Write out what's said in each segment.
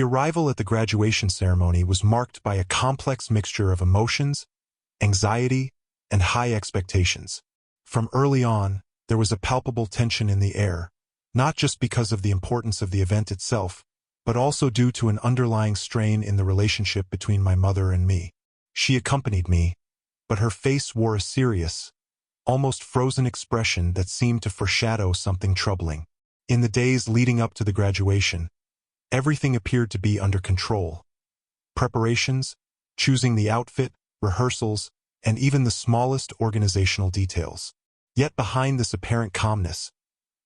The arrival at the graduation ceremony was marked by a complex mixture of emotions, anxiety, and high expectations. From early on, there was a palpable tension in the air, not just because of the importance of the event itself, but also due to an underlying strain in the relationship between my mother and me. She accompanied me, but her face wore a serious, almost frozen expression that seemed to foreshadow something troubling. In the days leading up to the graduation, everything appeared to be under control. Preparations, choosing the outfit, rehearsals, and even the smallest organizational details. Yet behind this apparent calmness,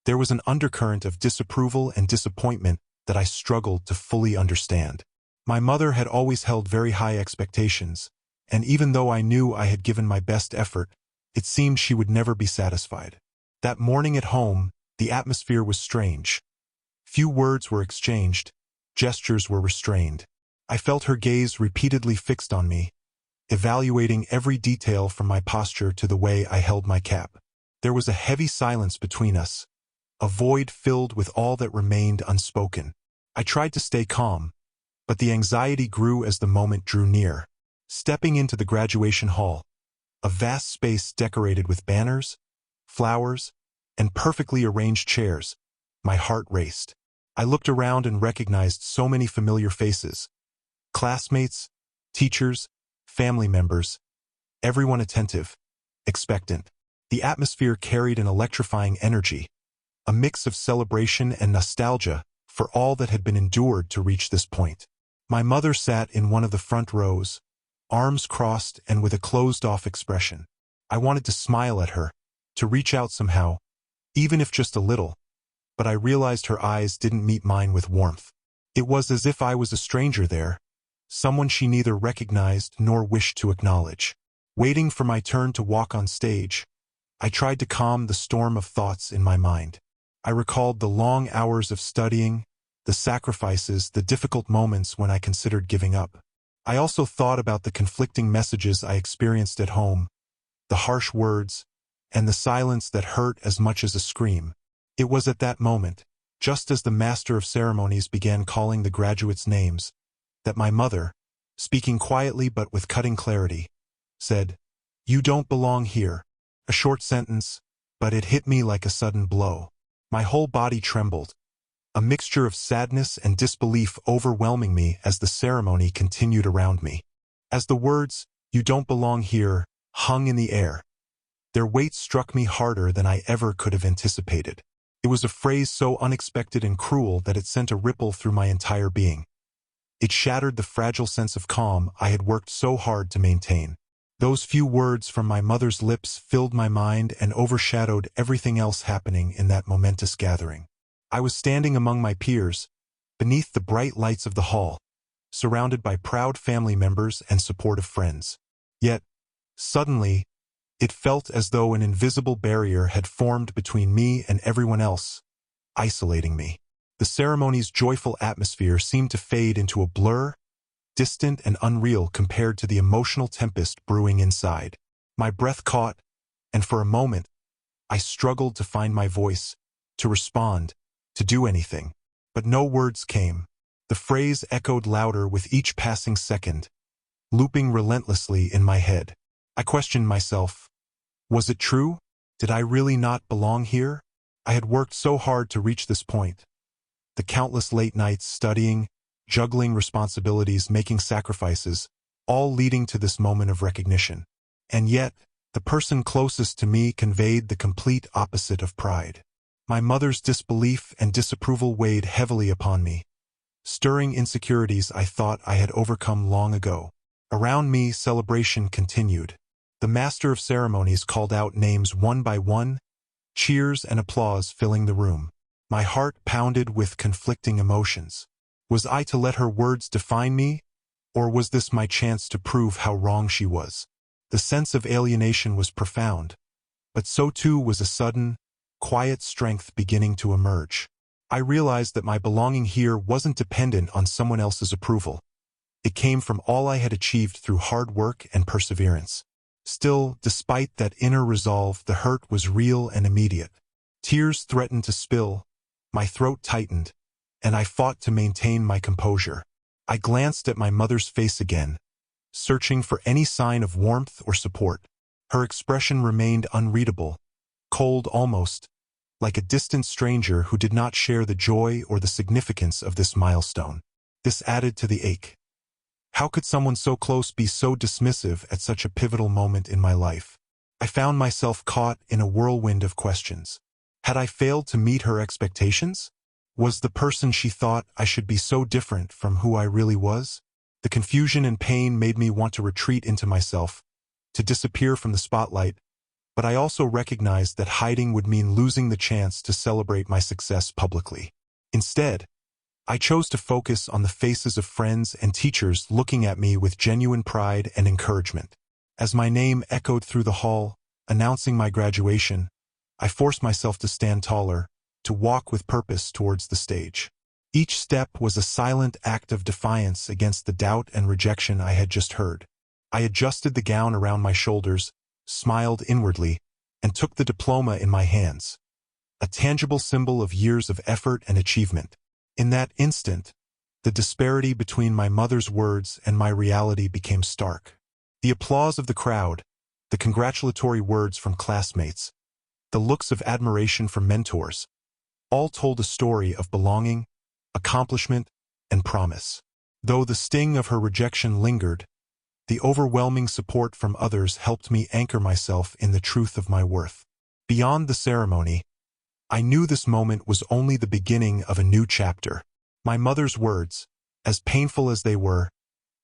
there was an undercurrent of disapproval and disappointment that I struggled to fully understand. My mother had always held very high expectations, and even though I knew I had given my best effort, it seemed she would never be satisfied. That morning at home, the atmosphere was strange. Few words were exchanged, gestures were restrained. I felt her gaze repeatedly fixed on me, evaluating every detail from my posture to the way I held my cap. There was a heavy silence between us, a void filled with all that remained unspoken. I tried to stay calm, but the anxiety grew as the moment drew near. Stepping into the graduation hall, a vast space decorated with banners, flowers, and perfectly arranged chairs, my heart raced. I looked around and recognized so many familiar faces. Classmates, teachers, family members, everyone attentive, expectant. The atmosphere carried an electrifying energy, a mix of celebration and nostalgia for all that had been endured to reach this point. My mother sat in one of the front rows, arms crossed and with a closed-off expression. I wanted to smile at her, to reach out somehow, even if just a little, but I realized her eyes didn't meet mine with warmth. It was as if I was a stranger there, someone she neither recognized nor wished to acknowledge. Waiting for my turn to walk on stage, I tried to calm the storm of thoughts in my mind. I recalled the long hours of studying, the sacrifices, the difficult moments when I considered giving up. I also thought about the conflicting messages I experienced at home, the harsh words, and the silence that hurt as much as a scream. It was at that moment, just as the master of ceremonies began calling the graduates' names, that my mother, speaking quietly but with cutting clarity, said, "You don't belong here." A short sentence, but it hit me like a sudden blow. My whole body trembled, a mixture of sadness and disbelief overwhelming me as the ceremony continued around me. As the words, "You don't belong here," hung in the air, their weight struck me harder than I ever could have anticipated. It was a phrase so unexpected and cruel that it sent a ripple through my entire being. It shattered the fragile sense of calm I had worked so hard to maintain. Those few words from my mother's lips filled my mind and overshadowed everything else happening in that momentous gathering. I was standing among my peers, beneath the bright lights of the hall, surrounded by proud family members and supportive friends. Yet, suddenly, it felt as though an invisible barrier had formed between me and everyone else, isolating me. The ceremony's joyful atmosphere seemed to fade into a blur, distant and unreal compared to the emotional tempest brewing inside. My breath caught, and for a moment, I struggled to find my voice, to respond, to do anything. But no words came. The phrase echoed louder with each passing second, looping relentlessly in my head. I questioned myself. Was it true? Did I really not belong here? I had worked so hard to reach this point. The countless late nights studying, juggling responsibilities, making sacrifices, all leading to this moment of recognition. And yet, the person closest to me conveyed the complete opposite of pride. My mother's disbelief and disapproval weighed heavily upon me, stirring insecurities I thought I had overcome long ago. Around me, celebration continued. The master of ceremonies called out names one by one, cheers and applause filling the room. My heart pounded with conflicting emotions. Was I to let her words define me, or was this my chance to prove how wrong she was? The sense of alienation was profound, but so too was a sudden, quiet strength beginning to emerge. I realized that my belonging here wasn't dependent on someone else's approval. It came from all I had achieved through hard work and perseverance. Still, despite that inner resolve, the hurt was real and immediate. Tears threatened to spill, my throat tightened, and I fought to maintain my composure. I glanced at my mother's face again, searching for any sign of warmth or support. Her expression remained unreadable, cold almost, like a distant stranger who did not share the joy or the significance of this milestone. This added to the ache. How could someone so close be so dismissive at such a pivotal moment in my life? I found myself caught in a whirlwind of questions. Had I failed to meet her expectations? Was the person she thought I should be so different from who I really was? The confusion and pain made me want to retreat into myself, to disappear from the spotlight, but I also recognized that hiding would mean losing the chance to celebrate my success publicly. Instead, I chose to focus on the faces of friends and teachers looking at me with genuine pride and encouragement. As my name echoed through the hall, announcing my graduation, I forced myself to stand taller, to walk with purpose towards the stage. Each step was a silent act of defiance against the doubt and rejection I had just heard. I adjusted the gown around my shoulders, smiled inwardly, and took the diploma in my hands, a tangible symbol of years of effort and achievement. In that instant, the disparity between my mother's words and my reality became stark. The applause of the crowd, the congratulatory words from classmates, the looks of admiration from mentors, all told a story of belonging, accomplishment, and promise. Though the sting of her rejection lingered, the overwhelming support from others helped me anchor myself in the truth of my worth. Beyond the ceremony, I knew this moment was only the beginning of a new chapter. My mother's words, as painful as they were,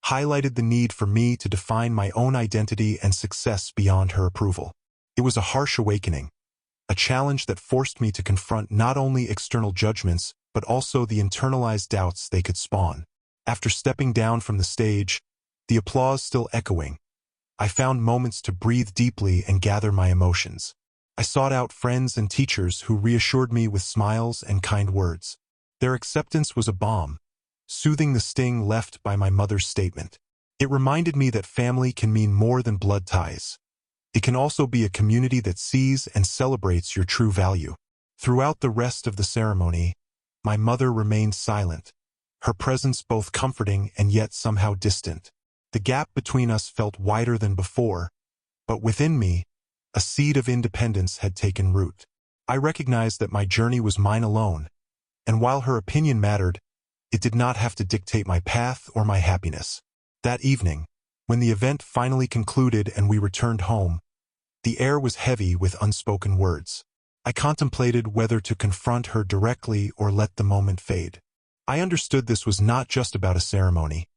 highlighted the need for me to define my own identity and success beyond her approval. It was a harsh awakening, a challenge that forced me to confront not only external judgments, but also the internalized doubts they could spawn. After stepping down from the stage, the applause still echoing, I found moments to breathe deeply and gather my emotions. I sought out friends and teachers who reassured me with smiles and kind words. Their acceptance was a balm, soothing the sting left by my mother's statement. It reminded me that family can mean more than blood ties. It can also be a community that sees and celebrates your true value. Throughout the rest of the ceremony, my mother remained silent, her presence both comforting and yet somehow distant. The gap between us felt wider than before, but within me, a seed of independence had taken root. I recognized that my journey was mine alone, and while her opinion mattered, it did not have to dictate my path or my happiness. That evening, when the event finally concluded and we returned home, the air was heavy with unspoken words. I contemplated whether to confront her directly or let the moment fade. I understood this was not just about a ceremony.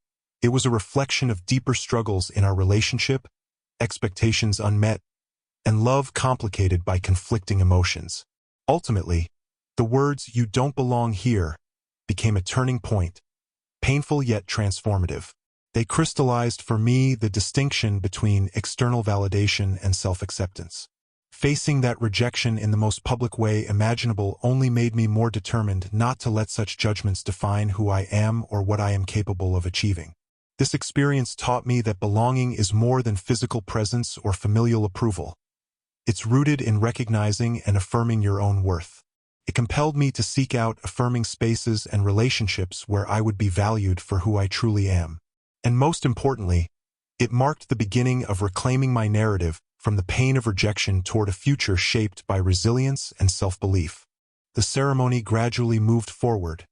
It was a reflection of deeper struggles in our relationship, expectations unmet, and love complicated by conflicting emotions. Ultimately, the words "you don't belong here" became a turning point, painful yet transformative. They crystallized for me the distinction between external validation and self-acceptance. Facing that rejection in the most public way imaginable only made me more determined not to let such judgments define who I am or what I am capable of achieving. This experience taught me that belonging is more than physical presence or familial approval. It's rooted in recognizing and affirming your own worth. It compelled me to seek out affirming spaces and relationships where I would be valued for who I truly am. And most importantly, it marked the beginning of reclaiming my narrative from the pain of rejection toward a future shaped by resilience and self-belief. The ceremony gradually moved forward,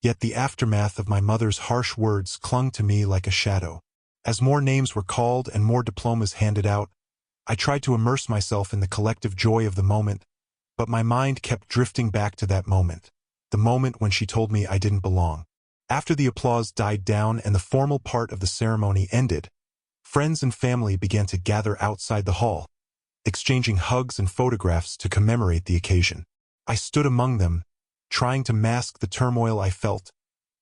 yet the aftermath of my mother's harsh words clung to me like a shadow. As more names were called and more diplomas handed out, I tried to immerse myself in the collective joy of the moment, but my mind kept drifting back to that moment, the moment when she told me I didn't belong. After the applause died down and the formal part of the ceremony ended, friends and family began to gather outside the hall, exchanging hugs and photographs to commemorate the occasion. I stood among them, trying to mask the turmoil I felt,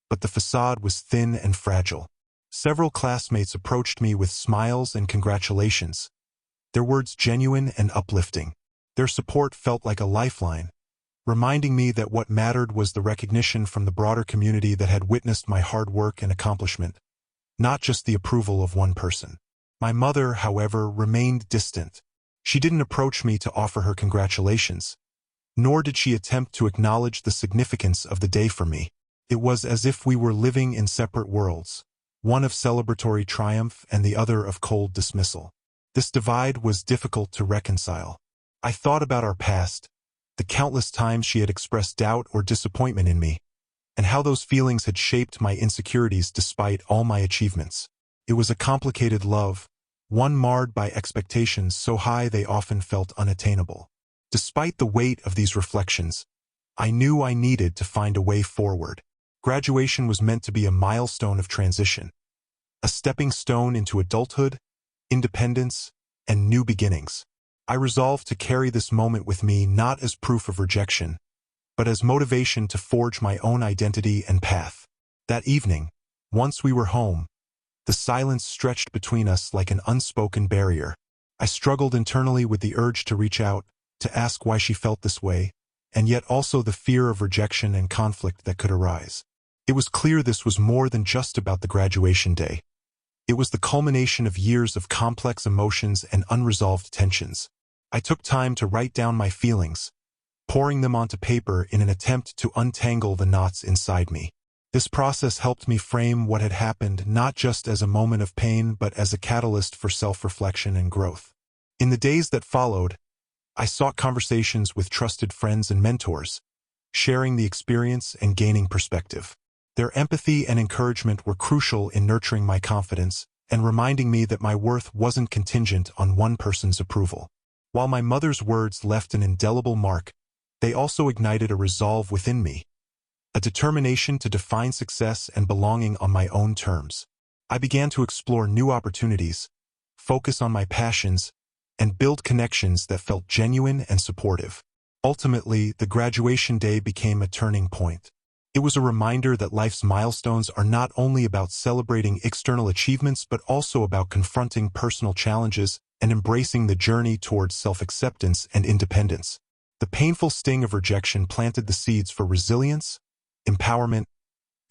but the facade was thin and fragile. Several classmates approached me with smiles and congratulations, their words genuine and uplifting. Their support felt like a lifeline, reminding me that what mattered was the recognition from the broader community that had witnessed my hard work and accomplishment, not just the approval of one person. My mother, however, remained distant. She didn't approach me to offer her congratulations, nor did she attempt to acknowledge the significance of the day for me. It was as if we were living in separate worlds, one of celebratory triumph and the other of cold dismissal. This divide was difficult to reconcile. I thought about our past, the countless times she had expressed doubt or disappointment in me, and how those feelings had shaped my insecurities despite all my achievements. It was a complicated love, one marred by expectations so high they often felt unattainable. Despite the weight of these reflections, I knew I needed to find a way forward. Graduation was meant to be a milestone of transition, a stepping stone into adulthood, independence, and new beginnings. I resolved to carry this moment with me not as proof of rejection, but as motivation to forge my own identity and path. That evening, once we were home, the silence stretched between us like an unspoken barrier. I struggled internally with the urge to reach out, to ask why she felt this way, and yet also the fear of rejection and conflict that could arise. It was clear this was more than just about the graduation day. It was the culmination of years of complex emotions and unresolved tensions. I took time to write down my feelings, pouring them onto paper in an attempt to untangle the knots inside me. This process helped me frame what had happened not just as a moment of pain but as a catalyst for self-reflection and growth. In the days that followed, I sought conversations with trusted friends and mentors, sharing the experience and gaining perspective. Their empathy and encouragement were crucial in nurturing my confidence and reminding me that my worth wasn't contingent on one person's approval. While my mother's words left an indelible mark, they also ignited a resolve within me, a determination to define success and belonging on my own terms. I began to explore new opportunities, focus on my passions, and build connections that felt genuine and supportive. Ultimately, the graduation day became a turning point. It was a reminder that life's milestones are not only about celebrating external achievements but also about confronting personal challenges and embracing the journey towards self-acceptance and independence. The painful sting of rejection planted the seeds for resilience, empowerment,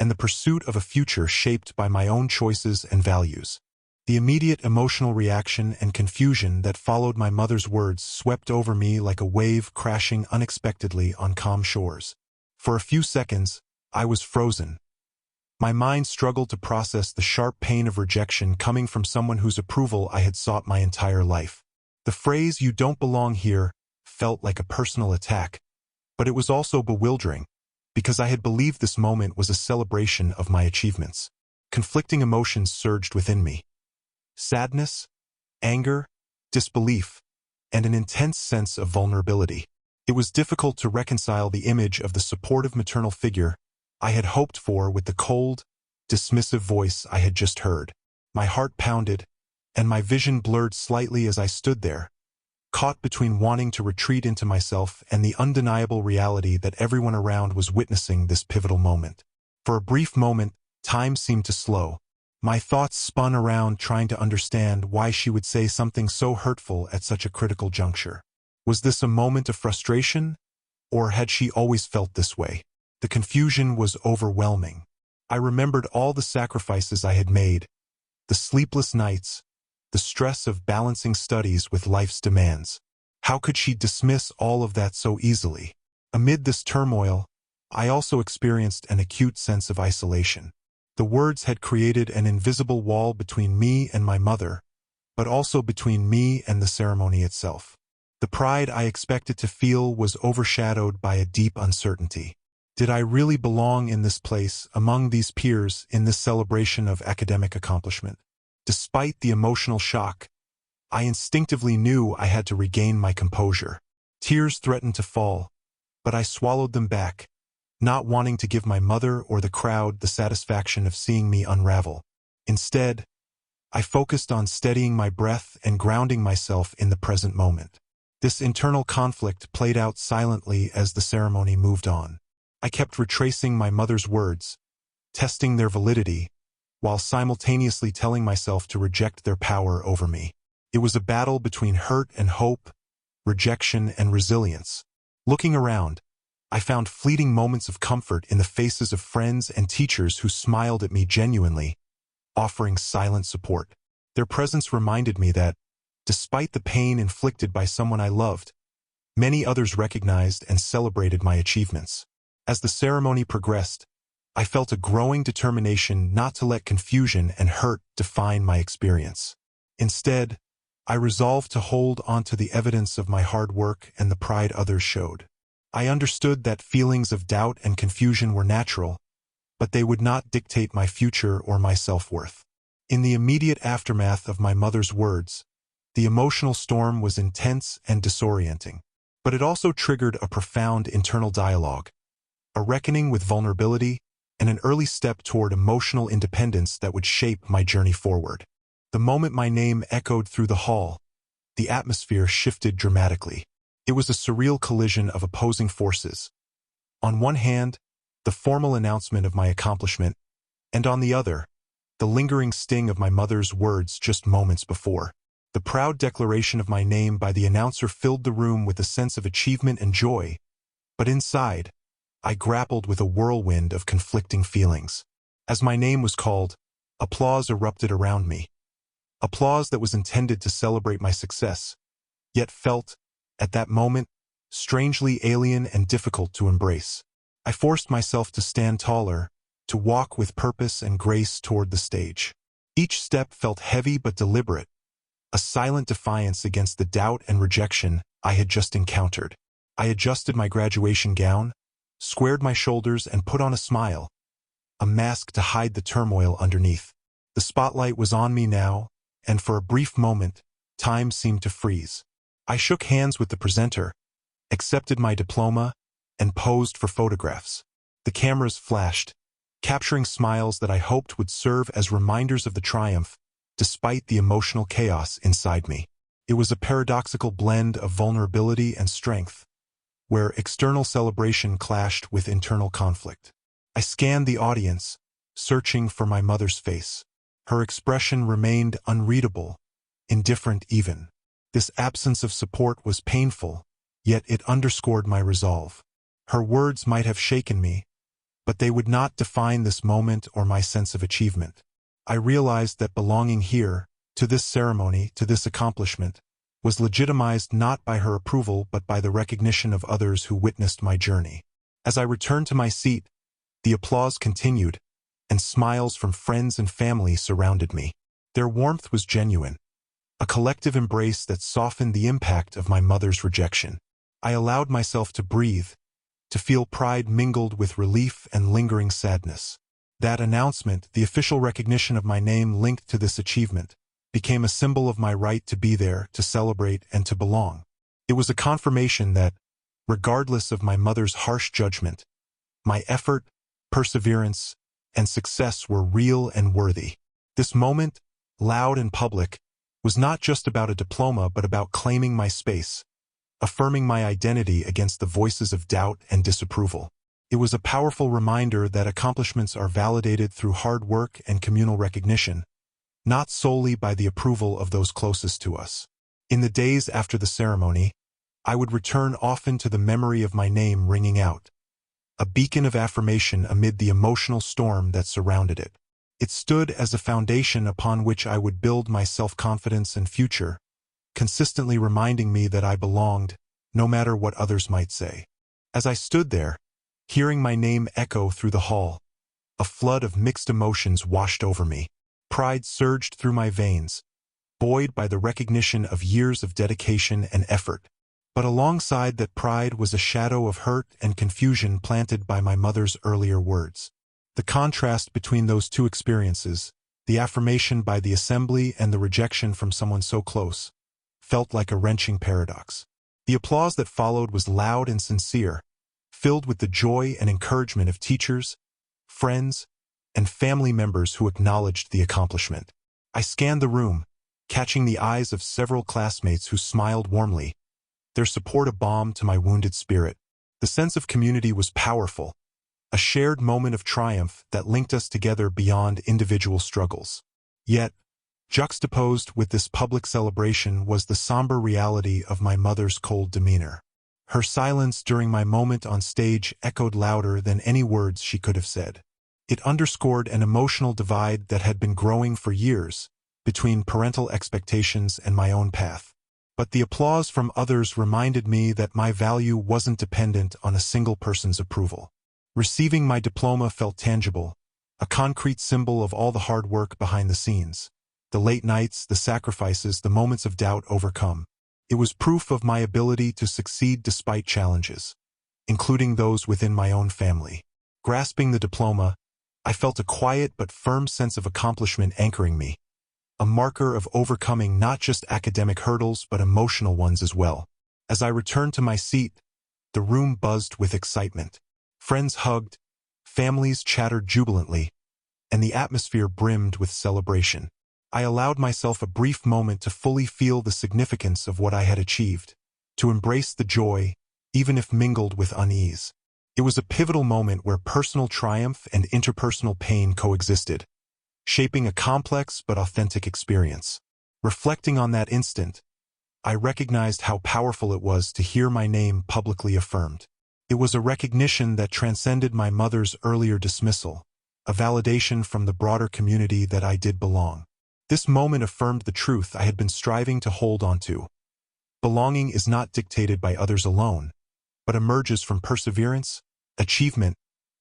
and the pursuit of a future shaped by my own choices and values. The immediate emotional reaction and confusion that followed my mother's words swept over me like a wave crashing unexpectedly on calm shores. For a few seconds, I was frozen. My mind struggled to process the sharp pain of rejection coming from someone whose approval I had sought my entire life. The phrase "you don't belong here" felt like a personal attack, but it was also bewildering, because I had believed this moment was a celebration of my achievements. Conflicting emotions surged within me. Sadness, anger, disbelief, and an intense sense of vulnerability. It was difficult to reconcile the image of the supportive maternal figure I had hoped for with the cold, dismissive voice I had just heard. My heart pounded, and my vision blurred slightly as I stood there, caught between wanting to retreat into myself and the undeniable reality that everyone around was witnessing this pivotal moment. For a brief moment, time seemed to slow. My thoughts spun around trying to understand why she would say something so hurtful at such a critical juncture. Was this a moment of frustration, or had she always felt this way? The confusion was overwhelming. I remembered all the sacrifices I had made, the sleepless nights, the stress of balancing studies with life's demands. How could she dismiss all of that so easily? Amid this turmoil, I also experienced an acute sense of isolation. The words had created an invisible wall between me and my mother, but also between me and the ceremony itself. The pride I expected to feel was overshadowed by a deep uncertainty. Did I really belong in this place, among these peers, in this celebration of academic accomplishment? Despite the emotional shock, I instinctively knew I had to regain my composure. Tears threatened to fall, but I swallowed them back, not wanting to give my mother or the crowd the satisfaction of seeing me unravel. Instead, I focused on steadying my breath and grounding myself in the present moment. This internal conflict played out silently as the ceremony moved on. I kept retracing my mother's words, testing their validity, while simultaneously telling myself to reject their power over me. It was a battle between hurt and hope, rejection and resilience. Looking around, I found fleeting moments of comfort in the faces of friends and teachers who smiled at me genuinely, offering silent support. Their presence reminded me that, despite the pain inflicted by someone I loved, many others recognized and celebrated my achievements. As the ceremony progressed, I felt a growing determination not to let confusion and hurt define my experience. Instead, I resolved to hold onto the evidence of my hard work and the pride others showed. I understood that feelings of doubt and confusion were natural, but they would not dictate my future or my self-worth. In the immediate aftermath of my mother's words, the emotional storm was intense and disorienting, but it also triggered a profound internal dialogue, a reckoning with vulnerability, and an early step toward emotional independence that would shape my journey forward. The moment my name echoed through the hall, the atmosphere shifted dramatically. It was a surreal collision of opposing forces. On one hand, the formal announcement of my accomplishment, and on the other, the lingering sting of my mother's words just moments before. The proud declaration of my name by the announcer filled the room with a sense of achievement and joy, but inside, I grappled with a whirlwind of conflicting feelings. As my name was called, applause erupted around me. Applause that was intended to celebrate my success, yet felt, at that moment, strangely alien and difficult to embrace. I forced myself to stand taller, to walk with purpose and grace toward the stage. Each step felt heavy but deliberate, a silent defiance against the doubt and rejection I had just encountered. I adjusted my graduation gown, squared my shoulders and put on a smile, a mask to hide the turmoil underneath. The spotlight was on me now, and for a brief moment, time seemed to freeze. I shook hands with the presenter, accepted my diploma, and posed for photographs. The cameras flashed, capturing smiles that I hoped would serve as reminders of the triumph, despite the emotional chaos inside me. It was a paradoxical blend of vulnerability and strength, where external celebration clashed with internal conflict. I scanned the audience, searching for my mother's face. Her expression remained unreadable, indifferent even. This absence of support was painful, yet it underscored my resolve. Her words might have shaken me, but they would not define this moment or my sense of achievement. I realized that belonging here, to this ceremony, to this accomplishment, was legitimized not by her approval but by the recognition of others who witnessed my journey. As I returned to my seat, the applause continued, and smiles from friends and family surrounded me. Their warmth was genuine, a collective embrace that softened the impact of my mother's rejection. I allowed myself to breathe, to feel pride mingled with relief and lingering sadness. That announcement, the official recognition of my name linked to this achievement, became a symbol of my right to be there, to celebrate, and to belong. It was a confirmation that, regardless of my mother's harsh judgment, my effort, perseverance, and success were real and worthy. This moment, loud and public, was not just about a diploma but about claiming my space, affirming my identity against the voices of doubt and disapproval. It was a powerful reminder that accomplishments are validated through hard work and communal recognition, not solely by the approval of those closest to us. In the days after the ceremony, I would return often to the memory of my name ringing out, a beacon of affirmation amid the emotional storm that surrounded it. It stood as a foundation upon which I would build my self-confidence and future, consistently reminding me that I belonged, no matter what others might say. As I stood there, hearing my name echo through the hall, a flood of mixed emotions washed over me. Pride surged through my veins, buoyed by the recognition of years of dedication and effort. But alongside that pride was a shadow of hurt and confusion planted by my mother's earlier words. The contrast between those two experiences, the affirmation by the assembly and the rejection from someone so close, felt like a wrenching paradox. The applause that followed was loud and sincere, filled with the joy and encouragement of teachers, friends, and family members who acknowledged the accomplishment. I scanned the room, catching the eyes of several classmates who smiled warmly, their support a balm to my wounded spirit. The sense of community was powerful, a shared moment of triumph that linked us together beyond individual struggles. Yet, juxtaposed with this public celebration was the somber reality of my mother's cold demeanor. Her silence during my moment on stage echoed louder than any words she could have said. It underscored an emotional divide that had been growing for years between parental expectations and my own path. But the applause from others reminded me that my value wasn't dependent on a single person's approval. Receiving my diploma felt tangible, a concrete symbol of all the hard work behind the scenes. The late nights, the sacrifices, the moments of doubt overcome. It was proof of my ability to succeed despite challenges, including those within my own family. Grasping the diploma, I felt a quiet but firm sense of accomplishment anchoring me, a marker of overcoming not just academic hurdles but emotional ones as well. As I returned to my seat, the room buzzed with excitement. Friends hugged, families chattered jubilantly, and the atmosphere brimmed with celebration. I allowed myself a brief moment to fully feel the significance of what I had achieved, to embrace the joy, even if mingled with unease. It was a pivotal moment where personal triumph and interpersonal pain coexisted, shaping a complex but authentic experience. Reflecting on that instant, I recognized how powerful it was to hear my name publicly affirmed. It was a recognition that transcended my mother's earlier dismissal, a validation from the broader community that I did belong. This moment affirmed the truth I had been striving to hold onto. Belonging is not dictated by others alone, but emerges from perseverance, achievement,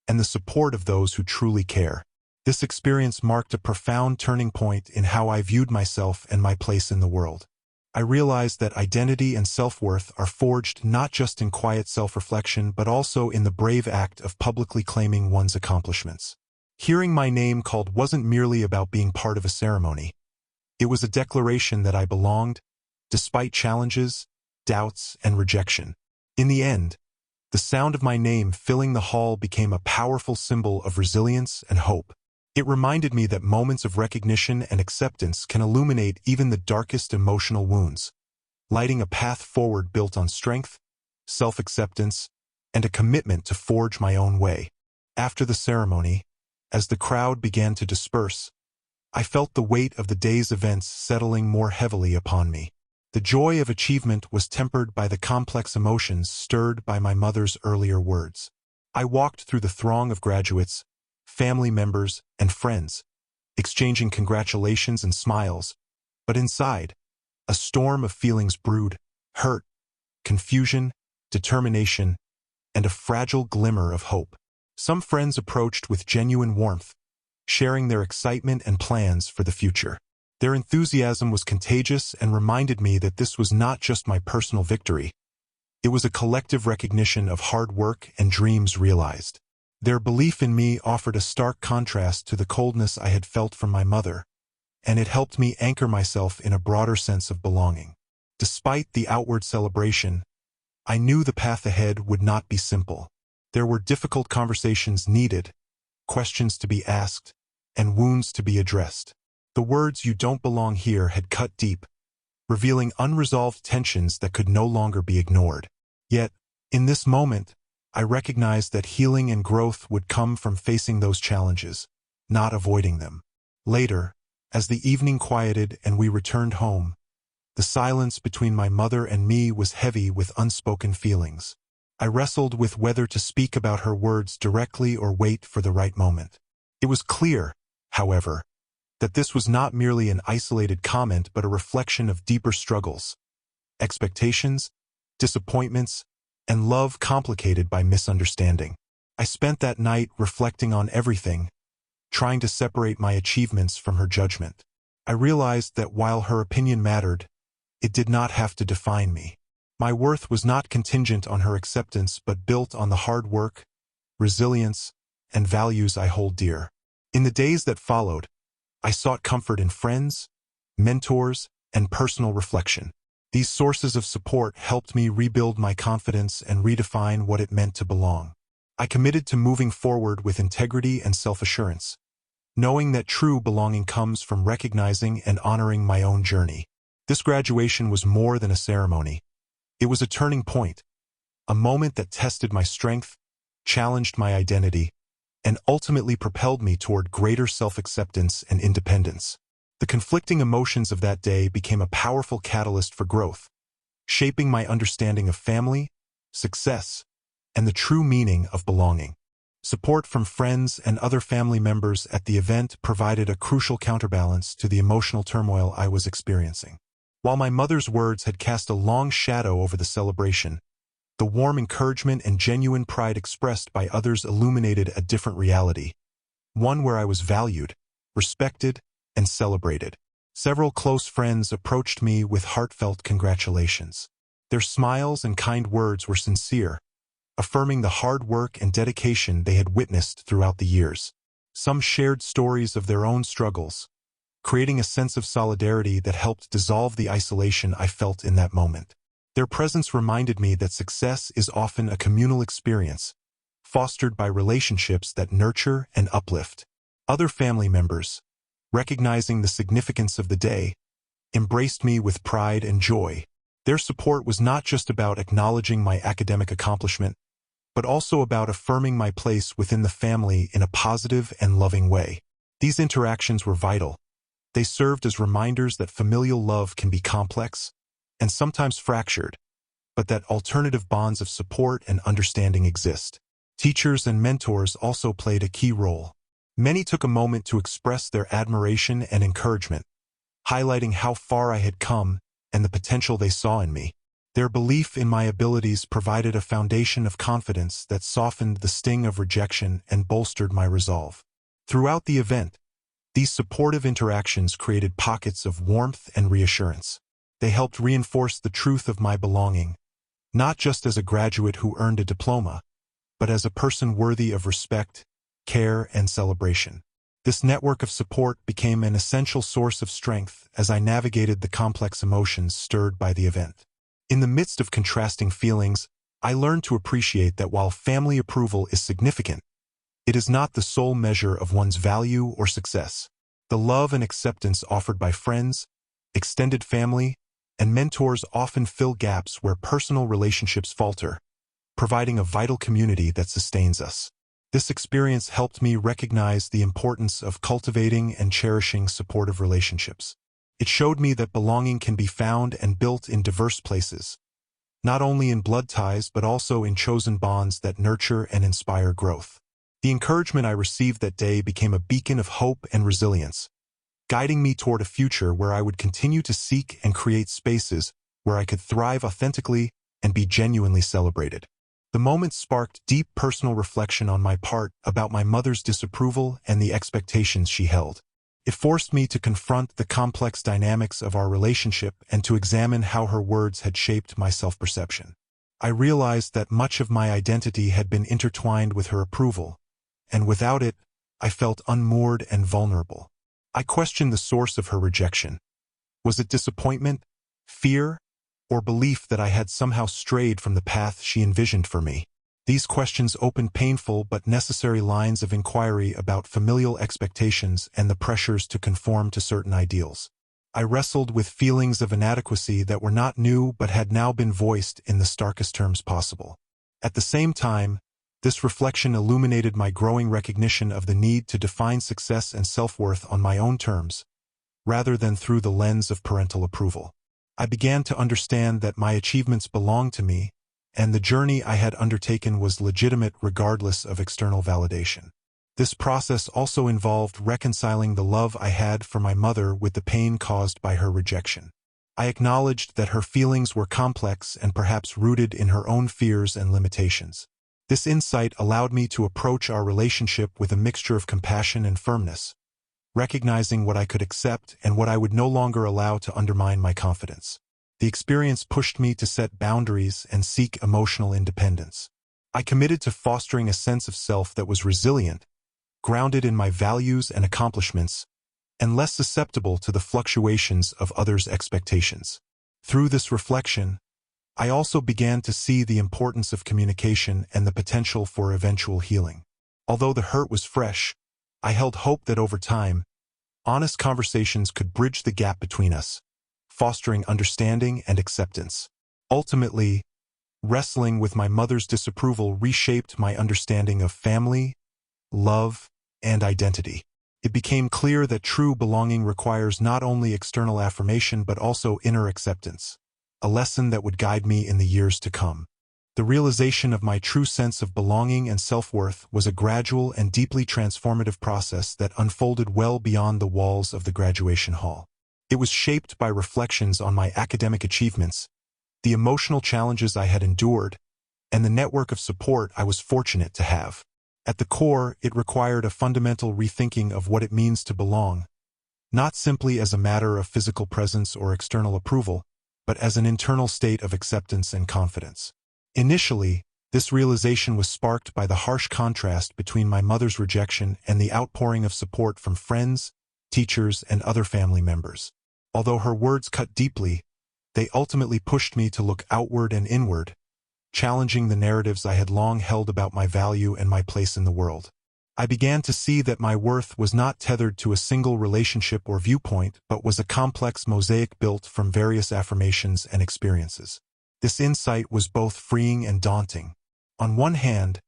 and the support of those who truly care. This experience marked a profound turning point in how I viewed myself and my place in the world. I realized that identity and self-worth are forged not just in quiet self-reflection but also in the brave act of publicly claiming one's accomplishments. Hearing my name called wasn't merely about being part of a ceremony. It was a declaration that I belonged, despite challenges, doubts, and rejection. In the end, the sound of my name filling the hall became a powerful symbol of resilience and hope. It reminded me that moments of recognition and acceptance can illuminate even the darkest emotional wounds, lighting a path forward built on strength, self-acceptance, and a commitment to forge my own way. After the ceremony, as the crowd began to disperse, I felt the weight of the day's events settling more heavily upon me. The joy of achievement was tempered by the complex emotions stirred by my mother's earlier words. I walked through the throng of graduates, family members, and friends, exchanging congratulations and smiles, but inside, a storm of feelings brewed: hurt, confusion, determination, and a fragile glimmer of hope. Some friends approached with genuine warmth, sharing their excitement and plans for the future. Their enthusiasm was contagious and reminded me that this was not just my personal victory. It was a collective recognition of hard work and dreams realized. Their belief in me offered a stark contrast to the coldness I had felt from my mother, and it helped me anchor myself in a broader sense of belonging. Despite the outward celebration, I knew the path ahead would not be simple. There were difficult conversations needed, questions to be asked, and wounds to be addressed. The words "you don't belong here" had cut deep, revealing unresolved tensions that could no longer be ignored. Yet, in this moment, I recognized that healing and growth would come from facing those challenges, not avoiding them. Later, as the evening quieted and we returned home, the silence between my mother and me was heavy with unspoken feelings. I wrestled with whether to speak about her words directly or wait for the right moment. It was clear, however, that this was not merely an isolated comment but a reflection of deeper struggles, expectations, disappointments, and love complicated by misunderstanding. I spent that night reflecting on everything, trying to separate my achievements from her judgment. I realized that while her opinion mattered, it did not have to define me. My worth was not contingent on her acceptance but built on the hard work, resilience, and values I hold dear. In the days that followed, I sought comfort in friends, mentors, and personal reflection. These sources of support helped me rebuild my confidence and redefine what it meant to belong. I committed to moving forward with integrity and self-assurance, knowing that true belonging comes from recognizing and honoring my own journey. This graduation was more than a ceremony. It was a turning point, a moment that tested my strength, challenged my identity, and ultimately propelled me toward greater self-acceptance and independence. The conflicting emotions of that day became a powerful catalyst for growth, shaping my understanding of family, success, and the true meaning of belonging. Support from friends and other family members at the event provided a crucial counterbalance to the emotional turmoil I was experiencing. While my mother's words had cast a long shadow over the celebration, The warm encouragement and genuine pride expressed by others illuminated a different reality, one where I was valued, respected, and celebrated. Several close friends approached me with heartfelt congratulations. Their smiles and kind words were sincere, affirming the hard work and dedication they had witnessed throughout the years. Some shared stories of their own struggles, creating a sense of solidarity that helped dissolve the isolation I felt in that moment. Their presence reminded me that success is often a communal experience, fostered by relationships that nurture and uplift. Other family members, recognizing the significance of the day, embraced me with pride and joy. Their support was not just about acknowledging my academic accomplishment, but also about affirming my place within the family in a positive and loving way. These interactions were vital. They served as reminders that familial love can be complex and sometimes fractured, but that alternative bonds of support and understanding exist. Teachers and mentors also played a key role. Many took a moment to express their admiration and encouragement, highlighting how far I had come and the potential they saw in me. Their belief in my abilities provided a foundation of confidence that softened the sting of rejection and bolstered my resolve. Throughout the event, these supportive interactions created pockets of warmth and reassurance. They helped reinforce the truth of my belonging, not just as a graduate who earned a diploma, but as a person worthy of respect, care, and celebration. This network of support became an essential source of strength as I navigated the complex emotions stirred by the event. In the midst of contrasting feelings, I learned to appreciate that while family approval is significant, it is not the sole measure of one's value or success. The love and acceptance offered by friends, extended family, and mentors often fill gaps where personal relationships falter, providing a vital community that sustains us. This experience helped me recognize the importance of cultivating and cherishing supportive relationships. It showed me that belonging can be found and built in diverse places, not only in blood ties but also in chosen bonds that nurture and inspire growth. The encouragement I received that day became a beacon of hope and resilience, guiding me toward a future where I would continue to seek and create spaces where I could thrive authentically and be genuinely celebrated. The moment sparked deep personal reflection on my part about my mother's disapproval and the expectations she held. It forced me to confront the complex dynamics of our relationship and to examine how her words had shaped my self-perception. I realized that much of my identity had been intertwined with her approval, and without it, I felt unmoored and vulnerable. I questioned the source of her rejection. Was it disappointment, fear, or belief that I had somehow strayed from the path she envisioned for me? These questions opened painful but necessary lines of inquiry about familial expectations and the pressures to conform to certain ideals. I wrestled with feelings of inadequacy that were not new but had now been voiced in the starkest terms possible. At the same time, this reflection illuminated my growing recognition of the need to define success and self-worth on my own terms, rather than through the lens of parental approval. I began to understand that my achievements belonged to me, and the journey I had undertaken was legitimate regardless of external validation. This process also involved reconciling the love I had for my mother with the pain caused by her rejection. I acknowledged that her feelings were complex and perhaps rooted in her own fears and limitations. This insight allowed me to approach our relationship with a mixture of compassion and firmness, recognizing what I could accept and what I would no longer allow to undermine my confidence. The experience pushed me to set boundaries and seek emotional independence. I committed to fostering a sense of self that was resilient, grounded in my values and accomplishments, and less susceptible to the fluctuations of others' expectations. Through this reflection, I also began to see the importance of communication and the potential for eventual healing. Although the hurt was fresh, I held hope that over time, honest conversations could bridge the gap between us, fostering understanding and acceptance. Ultimately, wrestling with my mother's disapproval reshaped my understanding of family, love, and identity. It became clear that true belonging requires not only external affirmation but also inner acceptance, a lesson that would guide me in the years to come. The realization of my true sense of belonging and self-worth was a gradual and deeply transformative process that unfolded well beyond the walls of the graduation hall. It was shaped by reflections on my academic achievements, the emotional challenges I had endured, and the network of support I was fortunate to have. At the core, it required a fundamental rethinking of what it means to belong, not simply as a matter of physical presence or external approval, but as an internal state of acceptance and confidence. Initially, this realization was sparked by the harsh contrast between my mother's rejection and the outpouring of support from friends, teachers, and other family members. Although her words cut deeply, they ultimately pushed me to look outward and inward, challenging the narratives I had long held about my value and my place in the world. I began to see that my worth was not tethered to a single relationship or viewpoint, but was a complex mosaic built from various affirmations and experiences. This insight was both freeing and daunting. On one hand,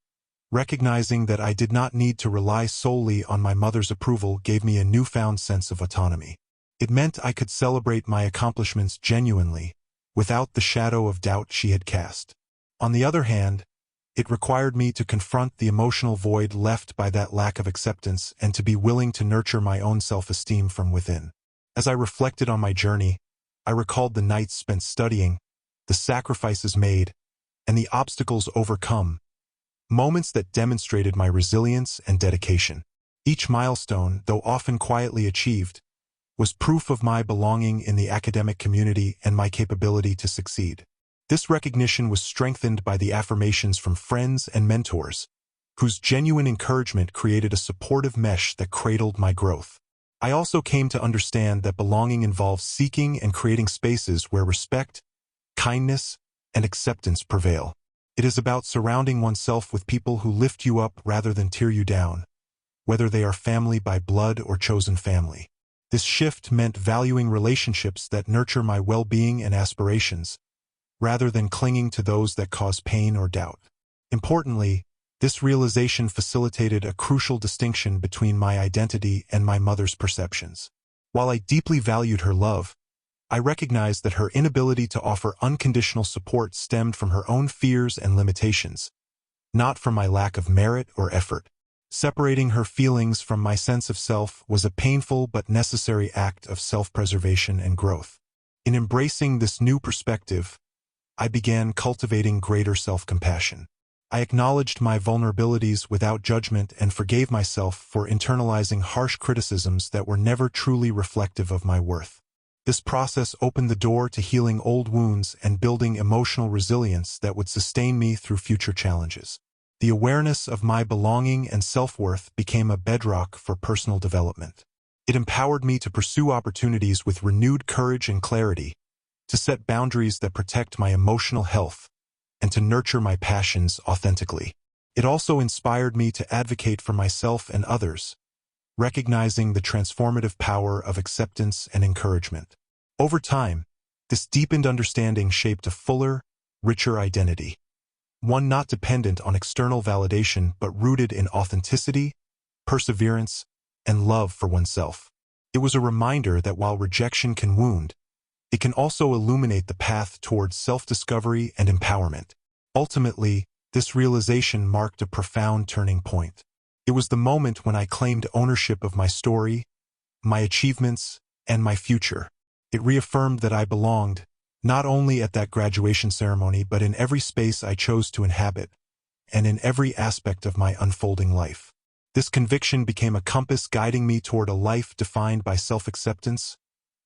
recognizing that I did not need to rely solely on my mother's approval gave me a newfound sense of autonomy. It meant I could celebrate my accomplishments genuinely, without the shadow of doubt she had cast. On the other hand, it required me to confront the emotional void left by that lack of acceptance and to be willing to nurture my own self-esteem from within. As I reflected on my journey, I recalled the nights spent studying, the sacrifices made, and the obstacles overcome, moments that demonstrated my resilience and dedication. Each milestone, though often quietly achieved, was proof of my belonging in the academic community and my capability to succeed. This recognition was strengthened by the affirmations from friends and mentors, whose genuine encouragement created a supportive mesh that cradled my growth. I also came to understand that belonging involves seeking and creating spaces where respect, kindness, and acceptance prevail. It is about surrounding oneself with people who lift you up rather than tear you down, whether they are family by blood or chosen family. This shift meant valuing relationships that nurture my well-being and aspirations, rather than clinging to those that cause pain or doubt. Importantly, this realization facilitated a crucial distinction between my identity and my mother's perceptions. While I deeply valued her love, I recognized that her inability to offer unconditional support stemmed from her own fears and limitations, not from my lack of merit or effort. Separating her feelings from my sense of self was a painful but necessary act of self-preservation and growth. In embracing this new perspective, I began cultivating greater self-compassion. I acknowledged my vulnerabilities without judgment and forgave myself for internalizing harsh criticisms that were never truly reflective of my worth. This process opened the door to healing old wounds and building emotional resilience that would sustain me through future challenges. The awareness of my belonging and self-worth became a bedrock for personal development. It empowered me to pursue opportunities with renewed courage and clarity, to set boundaries that protect my emotional health, and to nurture my passions authentically. It also inspired me to advocate for myself and others, recognizing the transformative power of acceptance and encouragement. Over time, this deepened understanding shaped a fuller, richer identity, one not dependent on external validation but rooted in authenticity, perseverance, and love for oneself. It was a reminder that while rejection can wound, it can also illuminate the path towards self-discovery and empowerment. Ultimately, this realization marked a profound turning point. It was the moment when I claimed ownership of my story, my achievements, and my future. It reaffirmed that I belonged, not only at that graduation ceremony but in every space I chose to inhabit, and in every aspect of my unfolding life. This conviction became a compass guiding me toward a life defined by self-acceptance,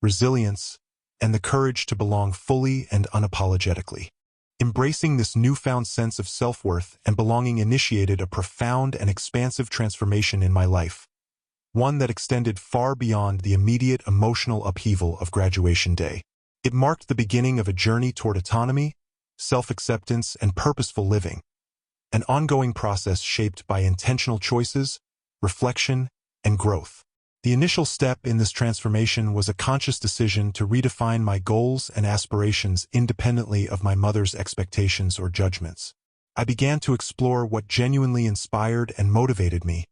resilience, and the courage to belong fully and unapologetically. Embracing this newfound sense of self-worth and belonging initiated a profound and expansive transformation in my life, one that extended far beyond the immediate emotional upheaval of graduation day. It marked the beginning of a journey toward autonomy, self-acceptance, and purposeful living, an ongoing process shaped by intentional choices, reflection, and growth. The initial step in this transformation was a conscious decision to redefine my goals and aspirations independently of my mother's expectations or judgments. I began to explore what genuinely inspired and motivated me,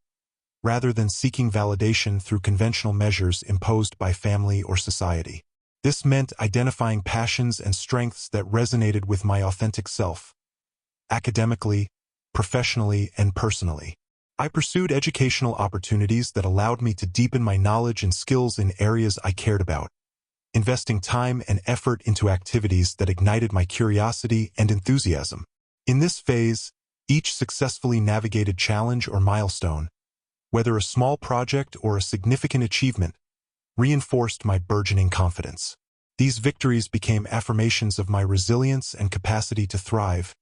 rather than seeking validation through conventional measures imposed by family or society. This meant identifying passions and strengths that resonated with my authentic self, academically, professionally, and personally. I pursued educational opportunities that allowed me to deepen my knowledge and skills in areas I cared about, investing time and effort into activities that ignited my curiosity and enthusiasm. In this phase, each successfully navigated challenge or milestone, whether a small project or a significant achievement, reinforced my burgeoning confidence. These victories became affirmations of my resilience and capacity to thrive,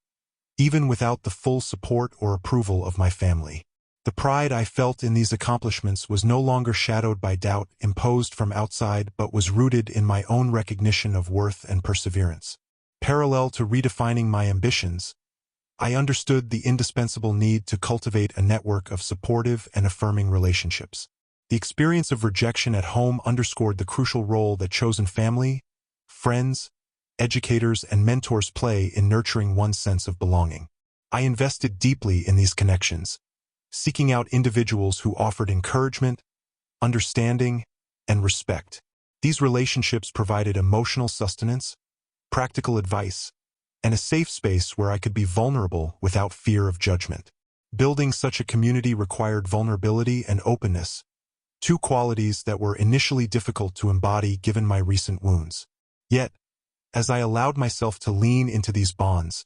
even without the full support or approval of my family. The pride I felt in these accomplishments was no longer shadowed by doubt imposed from outside but was rooted in my own recognition of worth and perseverance. Parallel to redefining my ambitions, I understood the indispensable need to cultivate a network of supportive and affirming relationships. The experience of rejection at home underscored the crucial role that chosen family, friends, educators, and mentors play in nurturing one's sense of belonging. I invested deeply in these connections, seeking out individuals who offered encouragement, understanding, and respect. These relationships provided emotional sustenance, practical advice, and a safe space where I could be vulnerable without fear of judgment. Building such a community required vulnerability and openness, two qualities that were initially difficult to embody given my recent wounds. Yet, as I allowed myself to lean into these bonds,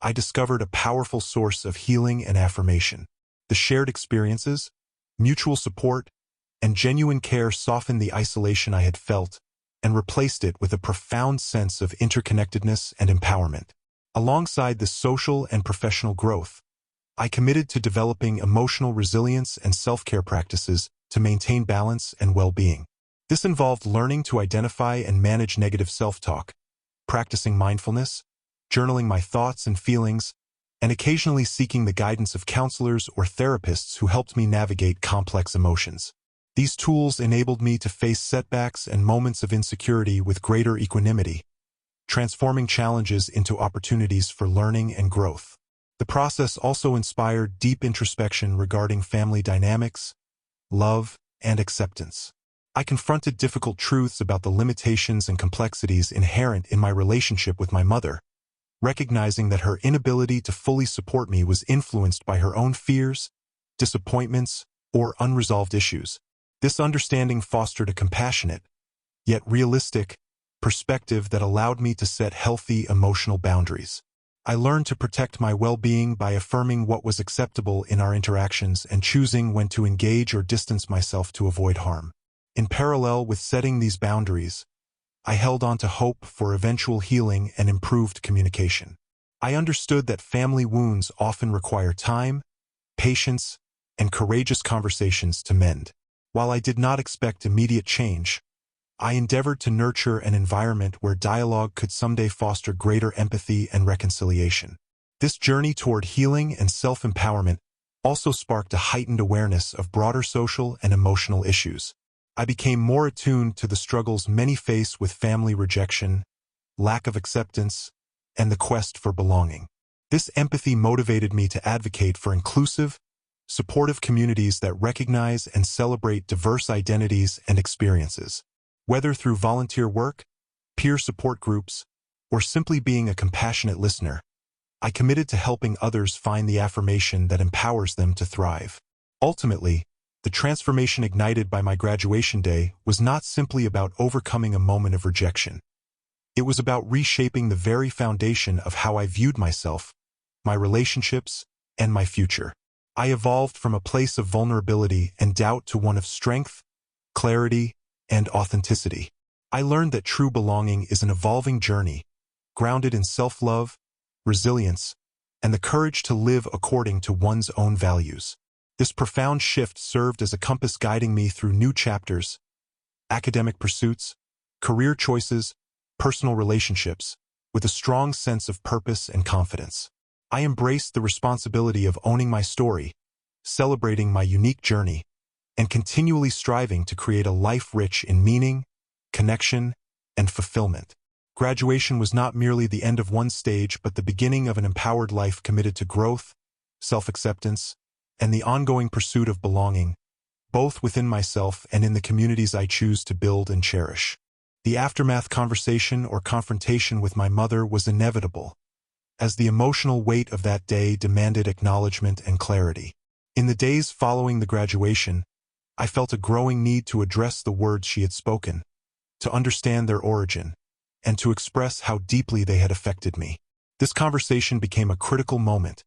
I discovered a powerful source of healing and affirmation. The shared experiences, mutual support, and genuine care softened the isolation I had felt and replaced it with a profound sense of interconnectedness and empowerment. Alongside this social and professional growth, I committed to developing emotional resilience and self-care practices to maintain balance and well-being. This involved learning to identify and manage negative self-talk, practicing mindfulness, journaling my thoughts and feelings, and occasionally seeking the guidance of counselors or therapists who helped me navigate complex emotions. These tools enabled me to face setbacks and moments of insecurity with greater equanimity, transforming challenges into opportunities for learning and growth. The process also inspired deep introspection regarding family dynamics, love, and acceptance. I confronted difficult truths about the limitations and complexities inherent in my relationship with my mother, recognizing that her inability to fully support me was influenced by her own fears, disappointments, or unresolved issues. This understanding fostered a compassionate, yet realistic, perspective that allowed me to set healthy emotional boundaries. I learned to protect my well-being by affirming what was acceptable in our interactions and choosing when to engage or distance myself to avoid harm. In parallel with setting these boundaries, I held on to hope for eventual healing and improved communication. I understood that family wounds often require time, patience, and courageous conversations to mend. While I did not expect immediate change, I endeavored to nurture an environment where dialogue could someday foster greater empathy and reconciliation. This journey toward healing and self-empowerment also sparked a heightened awareness of broader social and emotional issues. I became more attuned to the struggles many face with family rejection, lack of acceptance, and the quest for belonging. This empathy motivated me to advocate for inclusive, supportive communities that recognize and celebrate diverse identities and experiences. Whether through volunteer work, peer support groups, or simply being a compassionate listener, I committed to helping others find the affirmation that empowers them to thrive. Ultimately, the transformation ignited by my graduation day was not simply about overcoming a moment of rejection. It was about reshaping the very foundation of how I viewed myself, my relationships, and my future. I evolved from a place of vulnerability and doubt to one of strength, clarity, and authenticity. I learned that true belonging is an evolving journey, grounded in self-love, resilience, and the courage to live according to one's own values. This profound shift served as a compass guiding me through new chapters, academic pursuits, career choices, personal relationships, with a strong sense of purpose and confidence. I embraced the responsibility of owning my story, celebrating my unique journey, and continually striving to create a life rich in meaning, connection, and fulfillment. Graduation was not merely the end of one stage but the beginning of an empowered life committed to growth, self-acceptance, and the ongoing pursuit of belonging, both within myself and in the communities I choose to build and cherish. The aftermath conversation or confrontation with my mother was inevitable, as the emotional weight of that day demanded acknowledgement and clarity. In the days following the graduation, I felt a growing need to address the words she had spoken, to understand their origin, and to express how deeply they had affected me. This conversation became a critical moment,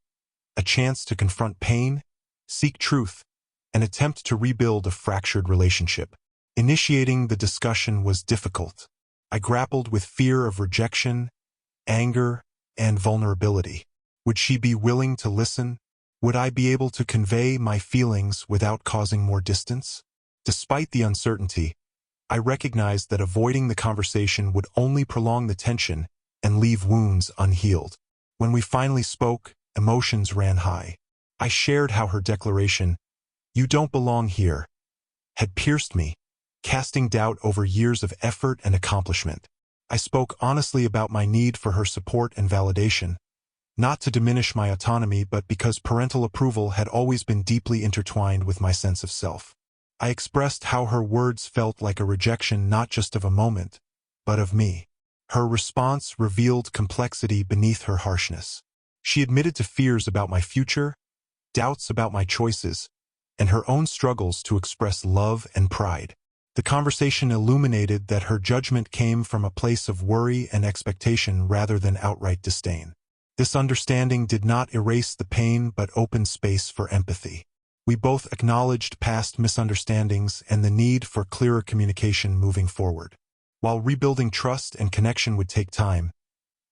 a chance to confront pain, seek truth, and attempt to rebuild a fractured relationship. Initiating the discussion was difficult. I grappled with fear of rejection, anger, and vulnerability. Would she be willing to listen? Would I be able to convey my feelings without causing more distance? Despite the uncertainty, I recognized that avoiding the conversation would only prolong the tension and leave wounds unhealed. When we finally spoke, emotions ran high. I shared how her declaration, "You don't belong here," had pierced me, casting doubt over years of effort and accomplishment. I spoke honestly about my need for her support and validation, not to diminish my autonomy but because parental approval had always been deeply intertwined with my sense of self. I expressed how her words felt like a rejection not just of a moment, but of me. Her response revealed complexity beneath her harshness. She admitted to fears about my future, doubts about my choices, and her own struggles to express love and pride. The conversation illuminated that her judgment came from a place of worry and expectation rather than outright disdain. This understanding did not erase the pain but opened space for empathy. We both acknowledged past misunderstandings and the need for clearer communication moving forward. While rebuilding trust and connection would take time,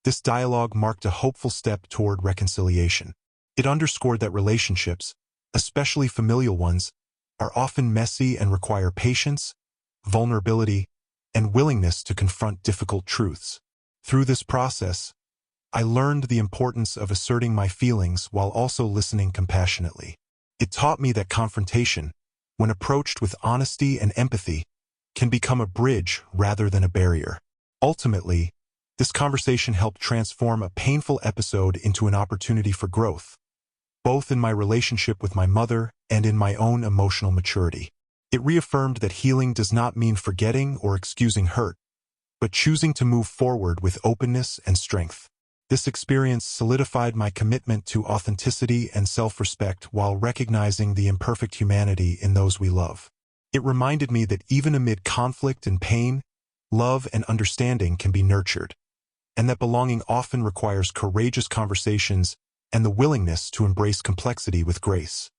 this dialogue marked a hopeful step toward reconciliation. It underscored that relationships, especially familial ones, are often messy and require patience, vulnerability, and willingness to confront difficult truths. Through this process, I learned the importance of asserting my feelings while also listening compassionately. It taught me that confrontation, when approached with honesty and empathy, can become a bridge rather than a barrier. Ultimately, this conversation helped transform a painful episode into an opportunity for growth, both in my relationship with my mother and in my own emotional maturity. It reaffirmed that healing does not mean forgetting or excusing hurt, but choosing to move forward with openness and strength. This experience solidified my commitment to authenticity and self-respect while recognizing the imperfect humanity in those we love. It reminded me that even amid conflict and pain, love and understanding can be nurtured, and that belonging often requires courageous conversations and the willingness to embrace complexity with grace.